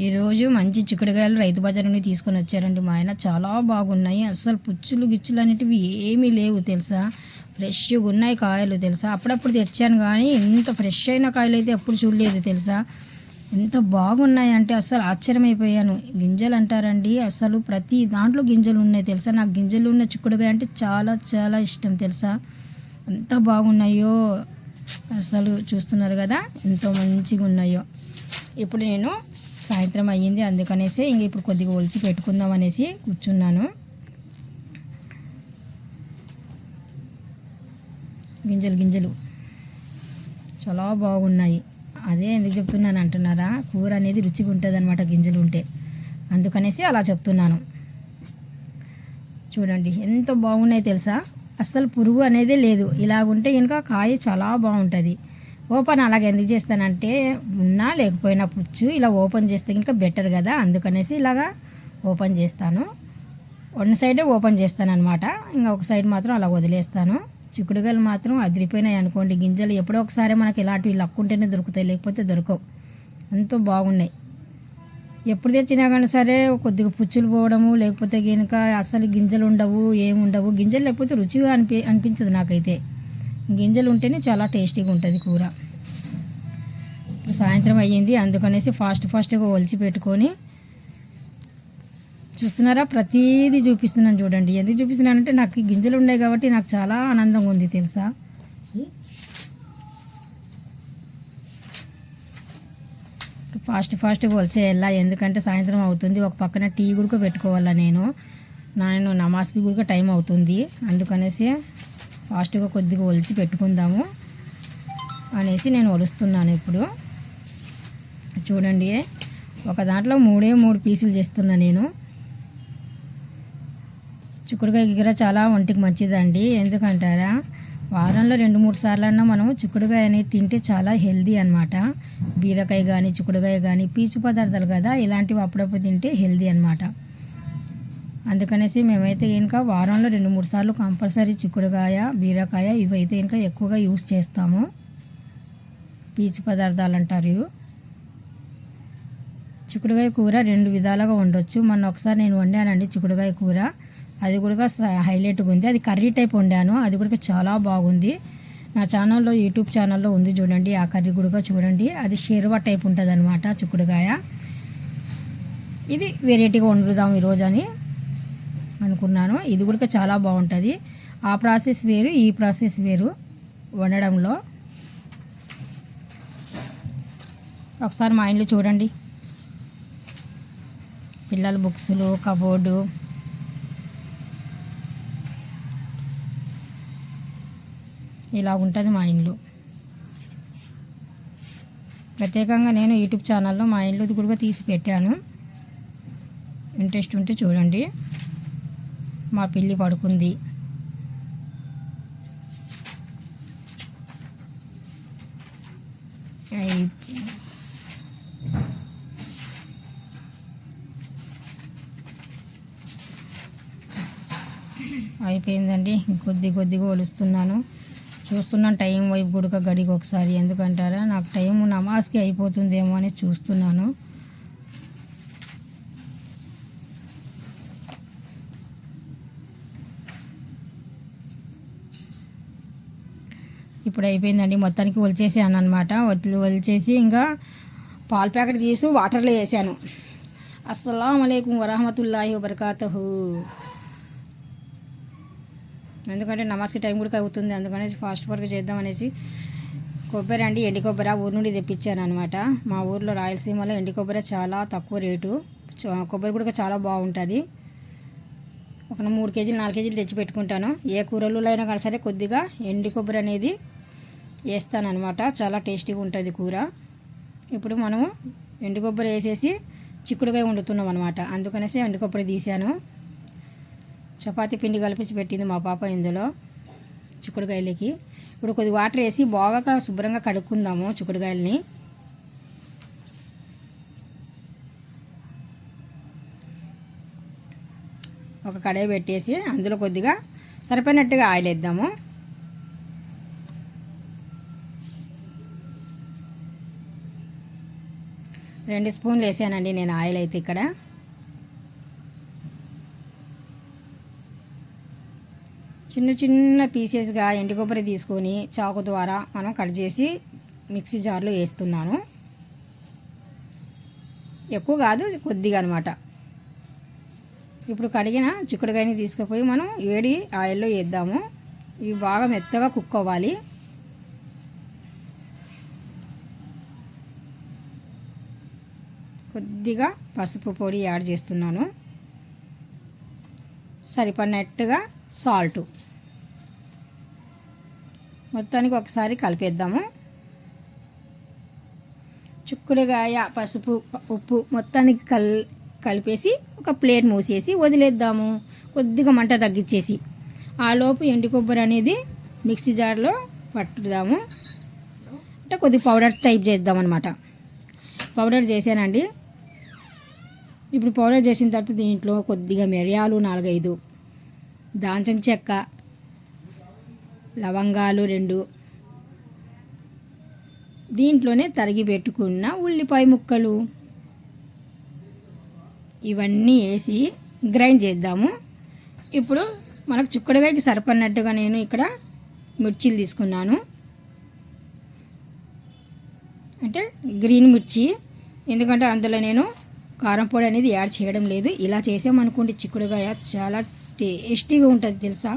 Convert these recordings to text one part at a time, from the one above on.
ఈరోజు మంచి చిక్కుడుకాయలు రైతు బజార్ నుండి తీసుకొని వచ్చారండి మా ఆయన. చాలా బాగున్నాయి. అస్సలు పుచ్చులు గిచ్చులు అనేటివి ఏమీ లేవు తెలుసా. ఫ్రెష్గా ఉన్నాయి కాయలు తెలుసా. అప్పుడప్పుడు తెచ్చాను కానీ ఇంత ఫ్రెష్ అయిన కాయలు అయితే ఎప్పుడు చూడలేదు తెలుసా. ఎంత బాగున్నాయి అంటే అస్సలు ఆశ్చర్యమైపోయాను. గింజలు అంటారండి, అసలు ప్రతి దాంట్లో గింజలు ఉన్నాయి తెలుసా. నాకు గింజలు ఉన్న చిక్కుడుకాయ అంటే చాలా చాలా ఇష్టం తెలుసా. ఎంత బాగున్నాయో అసలు. చూస్తున్నారు కదా ఎంతో మంచిగా ఉన్నాయో. ఇప్పుడు నేను సాయంత్రం అయ్యింది అందుకనేసి ఇంక ఇప్పుడు కొద్దిగా ఒలిచి పెట్టుకుందాం అనేసి కూర్చున్నాను. గింజలు గింజలు చాలా బాగున్నాయి. అదే ఎందుకు చెప్తున్నాను అంటున్నారా, కూర అనేది రుచిగా ఉంటుంది అనమాట గింజలు ఉంటే, అందుకనేసి అలా చెప్తున్నాను. చూడండి ఎంత బాగున్నాయి తెలుసా. అస్సలు పురుగు అనేదే లేదు. ఇలాగుంటే ఇంకా కాయ చాలా బాగుంటుంది. ఓపెన్ అలాగే ఎందుకు చేస్తానంటే ఉన్నా లేకపోయినా పుచ్చు ఇలా ఓపెన్ చేస్తే ఇంకా బెటర్ కదా, అందుకనేసి ఇలాగా ఓపెన్ చేస్తాను. వన్ సైడే ఓపెన్ చేస్తాను అనమాట. ఇంకా ఒక సైడ్ మాత్రం అలా వదిలేస్తాను. చిక్కుడుకాయలు మాత్రం అదిరిపోయినాయి అనుకోండి. గింజలు ఎప్పుడో ఒకసారి మనకి ఇలాంటివి లక్కుంటేనే దొరుకుతాయి, లేకపోతే దొరకవు. ఎంతో బాగున్నాయి. ఎప్పుడు తెచ్చినా కానీ సరే కొద్దిగా పుచ్చులు పోవడము, లేకపోతే కనుక అసలు గింజలు ఉండవు, ఏముండవు. గింజలు లేకపోతే రుచిగా అనిపించదు నాకైతే. గింజలు ఉంటేనే చాలా టేస్టీగా ఉంటుంది కూర. ఇప్పుడు సాయంత్రం అయ్యింది అందుకనేసి ఫాస్ట్గా ఒలిచి పెట్టుకొని చూస్తున్నారా, ప్రతిదీ చూపిస్తున్నాను చూడండి. ఎందుకు చూపిస్తున్నానంటే నాకు గింజలు ఉన్నాయి కాబట్టి నాకు చాలా ఆనందంగా ఉంది తెలుసా. ఫాస్ట్గా ఒలిచేయాలా, ఎందుకంటే సాయంత్రం అవుతుంది. ఒక పక్కన టీ కూడా పెట్టుకోవాలా. నేను నమాజ్కి కూడా టైం అవుతుంది, అందుకనేసి ఫాస్ట్గా కొద్దిగా ఒలిచి పెట్టుకుందాము అనేసి నేను ఒలుస్తున్నాను. ఇప్పుడు చూడండి, ఒక దాంట్లో 3 పీసులు చేస్తున్నా నేను. చిక్కుడుకాయ గిర చాలా ఒంటికి మంచిదండి. ఎందుకంటారా, వారంలో 2-3 సార్లన్నా మనం చిక్కుడుకాయ అనేది తింటే చాలా హెల్దీ అనమాట. బీరకాయ కానీ చిక్కుడుకాయ కానీ పీచు పదార్థాలు కదా, ఇలాంటివి అప్పుడప్పుడు తింటే హెల్దీ అనమాట. అందుకనేసి మేమైతే ఇంకా వారంలో 2-3 సార్లు కంపల్సరీ చిక్కుడుకాయ, బీరకాయ ఇవైతే ఇంకా ఎక్కువగా యూస్ చేస్తాము. పీచు పదార్థాలు అంటారు ఇవి. చిక్కుడుకాయ కూర 2 విధాలుగా వండొచ్చు. మొన్న ఒకసారి నేను వండానండి చిక్కుడుకాయ కూర, అది కూడా హైలైట్గా ఉంది. అది కర్రీ టైప్ వండాను, అది కూడా చాలా బాగుంది. నా ఛానల్లో, యూట్యూబ్ ఛానల్లో ఉంది చూడండి. ఆ కర్రీ కూడా చూడండి. అది షేర్వా టైప్ ఉంటుంది అనమాట చిక్కుడుకాయ. ఇది వెరైటీగా వండుదాం ఈరోజు అని అనుకున్నాను. ఇది కూడా చాలా బాగుంటుంది. ఆ ప్రాసెస్ వేరు, ఈ ప్రాసెస్ వేరు వండడంలో. ఒకసారి మా ఇంట్లో చూడండి, పిల్లల బుక్స్లు, కబోర్డు, ఇలా ఉంటుంది మా ఇల్లు. ప్రత్యేకంగా నేను యూట్యూబ్ ఛానల్లో మా ఇల్లు కూడా తీసి పెట్టాను. ఇంట్రెస్ట్ ఉంటే చూడండి. మా పిల్లి పడుకుంది. అయిపోయిందండి. కొద్దిగా ఒలుస్తున్నాను. చూస్తున్నాను టైం వైపు కూడా గడికి ఒకసారి. ఎందుకంటారా, నాకు టైం నమాజ్కి అయిపోతుందేమో అని చూస్తున్నాను. ఇప్పుడు అయిపోయిందండి. మొత్తానికి ఒలిచేసాను అనమాట. ఒలిచేసి ఇంకా పాల ప్యాకెట్ తీసి వాటర్లో వేసాను. అస్సలాము అలైకుం వరహమతుల్లాహి వబర్కాతుహు. ఎందుకంటే నమాజ్కి టైం కూడా అవుతుంది, అందుకనేసి ఫాస్ట్గా చేద్దామనేసి. కొబ్బరి అండి, ఎండి కొబ్బరి ఊరు నుండి తెప్పించాను అనమాట. మా ఊర్లో రాయలసీమలో ఎండి కొబ్బరి చాలా తక్కువ రేటు. కొబ్బరి కూడా చాలా బాగుంటుంది. ఒక 3 కేజీలు 4 కేజీలు తెచ్చి పెట్టుకుంటాను. ఏ కూరలు అయినా కానీ సరే కొద్దిగా ఎండి కొబ్బరి అనేది వేస్తానమాట. చాలా టేస్టీగా ఉంటుంది కూర. ఇప్పుడు మనము ఎండు కొబ్బరి వేసేసి చిక్కుడుకాయ వండుతున్నాం అనమాట. అందుకనేసి ఎండు కొబ్బరి తీసాను. చపాతీ పిండి కలిపేసి పెట్టింది మా పాప ఇందులో చిక్కుడుకాయలకి. ఇప్పుడు కొద్దిగా వాటర్ వేసి బాగా శుభ్రంగా కడుక్కుందాము చిక్కుడుకాయలని. ఒక కడాయి పెట్టేసి అందులో కొద్దిగా సరిపోయినట్టుగా ఆయిల్ వేద్దాము. 2 స్పూన్లు వేసానండి నేను ఆయిల్ అయితే ఇక్కడ. చిన్న చిన్న పీసెస్గా ఎండు కొబ్బరి తీసుకొని చాకు ద్వారా మనం కట్ చేసి మిక్సీ జార్లో వేస్తున్నాను. ఎక్కువ కాదు, కొద్దిగా అనమాట. ఇప్పుడు కడిగిన చిక్కుడుకాయని తీసుకుపోయి మనం వేడి ఆయిల్లో వేద్దాము. ఇవి బాగా మెత్తగా కుక్ అవ్వాలి. కొద్దిగా పసుపు పొడి యాడ్ చేస్తున్నాను, సరిపడినట్టుగా సాల్ట్. మొత్తానికి ఒకసారి కలిపేద్దాము. చిక్కుడుకాయ, పసుపు, ఉప్పు మొత్తానికి కలిపేసి ఒక ప్లేట్ మూసేసి వదిలేద్దాము, కొద్దిగా మంట తగ్గించేసి. ఆలోపు ఎండు కొబ్బరి అనేది మిక్సీ జార్లో పట్టుదాము. అంటే కొద్దిగా పౌడర్ టైప్ చేద్దామన్నమాట. పౌడర్ చేశానండి. ఇప్పుడు పౌడర్ చేసిన తర్వాత దీంట్లో కొద్దిగా మిరియాలు 4-5, దాల్చిన చెక్క, లవంగాలు 2, దీంట్లోనే తరిగి పెట్టుకున్న ఉల్లిపాయ ముక్కలు ఇవన్నీ వేసి గ్రైండ్ చేద్దాము. ఇప్పుడు మనకు చిక్కుడుకాయకి సరిపడినట్టుగా నేను ఇక్కడ మిర్చీలు తీసుకున్నాను. అంటే గ్రీన్ మిర్చి, ఎందుకంటే అందులో నేను కారం పొడి అనేది యాడ్ చేయడం లేదు. ఇలా చేసామనుకోండి చిక్కుడుకాయ చాలా టేస్టీగా ఉంటుంది తెలుసా.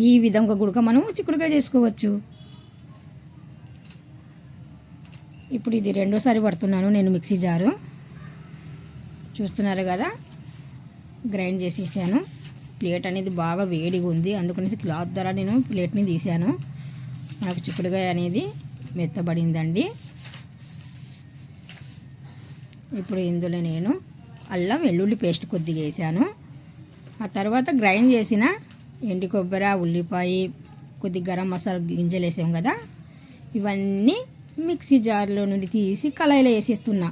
ఈ విధంగా కూడా మనం చిక్కుడుకాయ చేసుకోవచ్చు. ఇప్పుడు ఇది 2సారి పడుతున్నాను నేను మిక్సీ జారు. చూస్తున్నారు కదా, గ్రైండ్ చేసేసాను. ప్లేట్ అనేది బాగా వేడిగా ఉంది, అందుకనేసి క్లాత్ ద్వారా నేను ప్లేట్ని తీసాను. మనకు చిక్కుడుకాయ అనేది మెత్తబడిందండి. ఇప్పుడు ఇందులో నేను అల్లం వెల్లుల్లి పేస్ట్ కొద్దిగా వేసాను. ఆ తర్వాత గ్రైండ్ చేసిన ఎండు కొబ్బరి, ఉల్లిపాయ, కొద్దిగా గరం మసాలా గింజలు వేసాం కదా, ఇవన్నీ మిక్సీ జార్లో నుండి తీసి కళాయిలో వేసేస్తున్నా.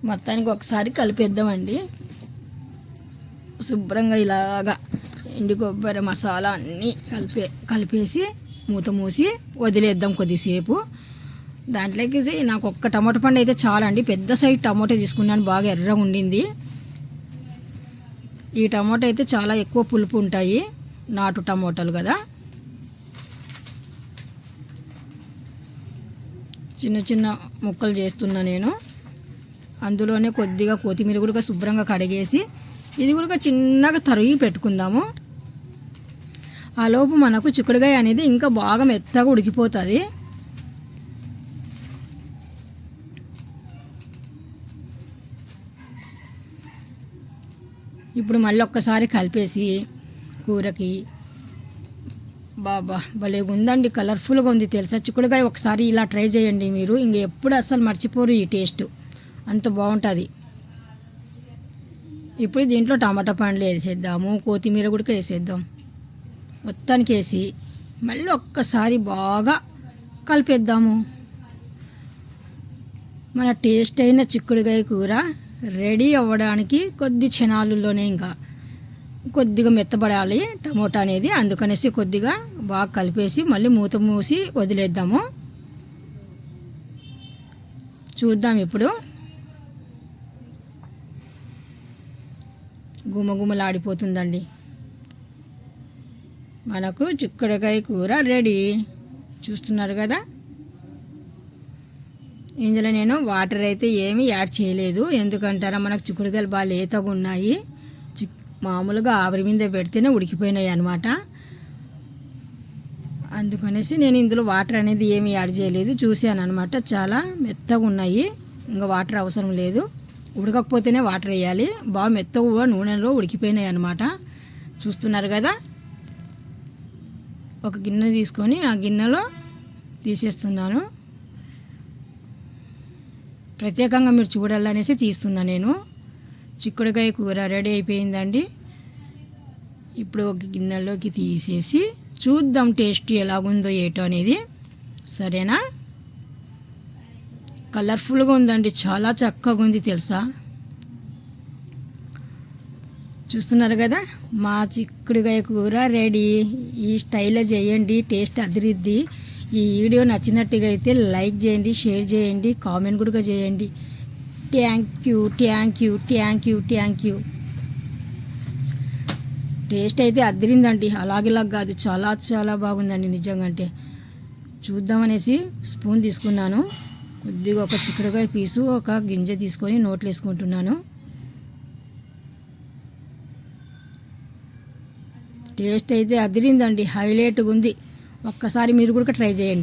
మొత్తానికి ఒకసారి కలిపేద్దామండి. శుభ్రంగా ఇలాగా ఎండు కొబ్బరి మసాలా అన్నీ కలిపేసి మూత మూసి వదిలేద్దాం కొద్దిసేపు. దాంట్లోకి నాకు ఒక్క టమాటో పండు అయితే చాలండి. పెద్ద సైజు టమాటో తీసుకున్నాను, బాగా ఎర్రగా ఉండింది. ఈ టమాటో అయితే చాలా ఎక్కువ పులుపు ఉంటాయి, నాటు టమాటాలు కదా. చిన్న చిన్న ముక్కలు చేస్తున్నా నేను. అందులోనే కొద్దిగా కొత్తిమీర కూడా శుభ్రంగా కడిగేసి ఇది కూడా చిన్నగా తరిగి పెట్టుకుందాము. ఆలోపు మనకు చిక్కుడుకాయ అనేది ఇంకా బాగా మెత్తగా ఉడికిపోతుంది. ఇప్పుడు మళ్ళీ ఒక్కసారి కలిపేసి కూరకి బాబా భలే ఉందండి, కలర్ఫుల్గా ఉంది తెలుసా. చిక్కుడుకాయ ఒకసారి ఇలా ట్రై చేయండి మీరు, ఎప్పుడు అసలు మర్చిపోరు ఈ టేస్ట్, అంత బాగుంటుంది. ఇప్పుడు దీంట్లో టమాటా పండ్లు వేసేద్దాము, కొత్తిమీర కూడా వేసేద్దాం. మొత్తానికి వేసి మళ్ళీ ఒక్కసారి బాగా కలిపేద్దాము. మన టేస్ట్ అయిన చిక్కుడుకాయ కూర రెడీ అవ్వడానికి కొద్ది క్షణాలలోనే ఇంకా కొద్దిగా మెత్తబడాలి టమోటా అనేది. అందుకనేసి కొద్దిగా బాగా కలిపేసి మళ్ళీ మూత మూసి వదిలేద్దాము. చూద్దాం ఇప్పుడు. గుమగుమలాడిపోతుందండి, మనకు చిక్కుడుకాయ కూర రెడీ. చూస్తున్నారు కదా, ఇందులో నేను వాటర్ అయితే ఏమీ యాడ్ చేయలేదు. ఎందుకంటారా, మనకు చిక్కుడుకాయలు బాగా లేతగా ఉన్నాయి. మామూలుగా ఆవిరి మీద పెడితేనే ఉడికిపోయినాయి అన్నమాట. అందుకనేసి నేను ఇందులో వాటర్ అనేది ఏమీ యాడ్ చేయలేదు. చూశాను అనమాట, చాలా మెత్తగా ఉన్నాయి, ఇంకా వాటర్ అవసరం లేదు. ఉడకకపోతేనే వాటర్ వేయాలి. బాగా మెత్తగా నూనెలో ఉడికిపోయినాయి అన్నమాట. చూస్తున్నారు కదా, ఒక గిన్నె తీసుకొని ఆ గిన్నెలో తీసేస్తున్నాను. ప్రత్యేకంగా మీరు చూడాలనేసి తీస్తున్నా నేను. చిక్కుడుకాయ కూర రెడీ అయిపోయిందండి. ఇప్పుడు ఒక గిన్నెలోకి తీసేసి చూద్దాం టేస్ట్ ఎలాగుందో ఏటో అనేది. సరేనా, కలర్ఫుల్గా ఉందండి, చాలా చక్కగా ఉంది తెలుసా. చూస్తున్నారు కదా, మా చిక్కుడుకాయ కూర రెడీ. ఈ స్టైల్లో చేయండి, టేస్ట్ అదిరిద్ది. ఈ వీడియో నచ్చినట్టుగా అయితే లైక్ చేయండి, షేర్ చేయండి, కామెంట్ కూడా చేయండి. Thank you thank you thank you thank you. Taste అయితే అదిరిందండి, అలాగేలా కాదు, చాలా చాలా బాగుందండి నిజంగా. అంటే చూద్దామనేసి స్పూన్ తీసుకున్నాను, కొద్దిగా ఒక చిక్కుడుకాయ పీసు ఒక గింజ తీసుకొని నోట్లో వేసుకుంటున్నాను. టేస్ట్ అయితే అదిరిందండి, హైలైట్గా ఉంది. ఒక్కసారి మీరు కూడా ట్రై చేయండి.